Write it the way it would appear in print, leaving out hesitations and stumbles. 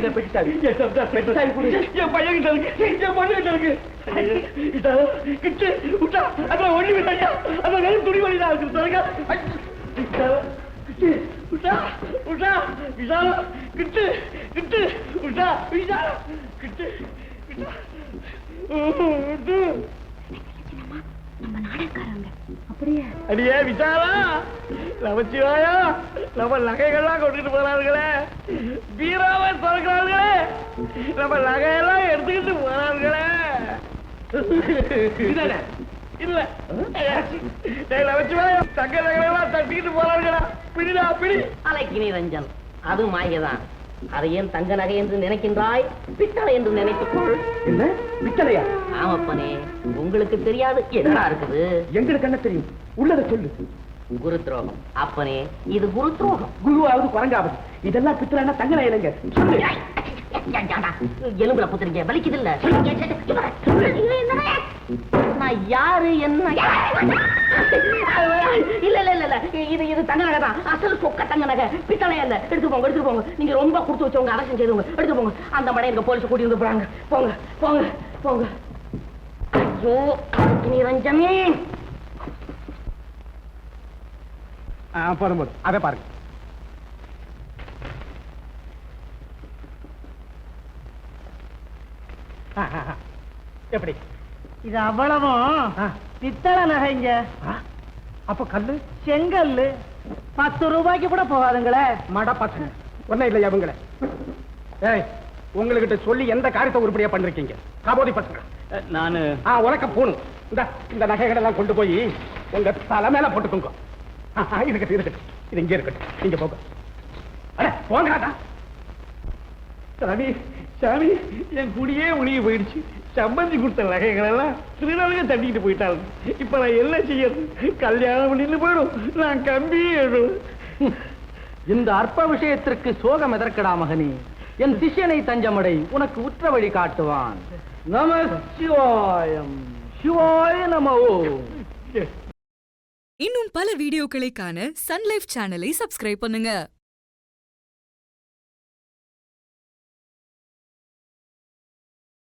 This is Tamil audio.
எங்க பெட்டிட்டாரு என் பையன் கிட்ட இருக்கு என் பொண்ணு கிட்ட இருக்கு கிட்டு விட்டா அதான் ஒண்ணு விட்டாங்க அதான் வெறும் துணி வழிதான் இருக்கு சொல்லுங்க விட்டா விட்டா விசாலா கிட்டு கிட்டு விட்டா விசாலா கிட்டு நம்ம நாடகக்காரங்க அப்படியே அடியே விசாலா நமச்சிவாயா நம்ம நகைகள்லாம் கொண்டுட்டு போறாங்களே பீராவை திறக்கிறாங்களே நம்ம நகையெல்லாம் எடுத்துக்கிட்டு போறாங்களே இல்ல நமச்சிவாயா தங்க நகையெல்லாம் தட்டிக்கிட்டு போறாங்களா பிடிடா பிடி அலைக்கினி ரஞ்சன் அது மாயதான். அதை ஏன் தங்க நகை என்று நினைக்கின்றாய்? பித்தளை என்று நினைத்துக்கொள். என்ன பித்தளையா? ஆமப்பனே, உங்களுக்கு தெரியாது என்னடா இருக்குது? எங்களுக்கு என்ன தெரியும்? உள்ளதை சொல்லு. குரு துரோகம் அப்பனே, இது குரு துரோகம். குருவாவது குரங்காவது இதெல்லாம் பித்தளைன்னா தங்க நகைங்க. எலும்புல புத்துறீங்க வலிக்குது இல்ல? நான் யாரு என்ன? இல்ல இல்ல இல்ல இது இது தங்க நகை தான். அசல் சொக்க தங்க நகை, பித்தளை அல்ல. எடுத்து போங்க எடுத்து போங்க. நீங்க ரொம்ப கொடுத்து வச்சவங்க, அரசன் செய்தவங்க. எடுத்து போங்க. அந்த மடை எங்க போலீஸ் கூட்டி வந்து போறாங்க. போங்க போங்க போங்க. ஐயோ நிரஞ்சனே. போதும் போதும் அதை பாருங்க. எப்படி இது அவ்வளவும் பித்தளை நகைங்க. அப்ப கல்லு செங்கல்லு 10 ரூபாய்க்கு கூட போகாதுங்களே. மட பசங்க ஒன்னும் இல்லையா அவங்கள? ஏய், உங்ககிட்ட சொல்லி எந்த காரியத்தை உருப்படியா பண்ணிருக்கீங்க? காபோதி பசங்க நானு உனக்க போகணும். இந்த நகைகளை எல்லாம் கொண்டு போய் உங்க தலை மேல போட்டுக்கோங்க. இருக்கட்டும் இருக்கட்டும், இது இங்கே இருக்கட்டும். நீங்க போங்க. அட போங்கடா. சாமி சாமி, என் குடியே உணிய போயிடுச்சு. சம்பந்தி கொடுத்த நகைகள் எல்லாம் திருநாளுங்க தட்டிட்டு போயிட்டாங்க. இப்ப நான் என்ன செய்யறது? கல்யாணம் பண்ணிட்டு போயிடும், நான் கம்பி எழுதும். இந்த அற்ப விஷயத்திற்கு சோகம் எதற்கடா மகனே? என் சிஷ்யனை தஞ்சமடை, உனக்கு உற்ற வழி காட்டுவான். நம சிவாயம். சிவாய நமோ. இன்னும் பல வீடியோக்களை காண சன் லைஃப் சேனலை சப்ஸ்கிரைப் பண்ணுங்க.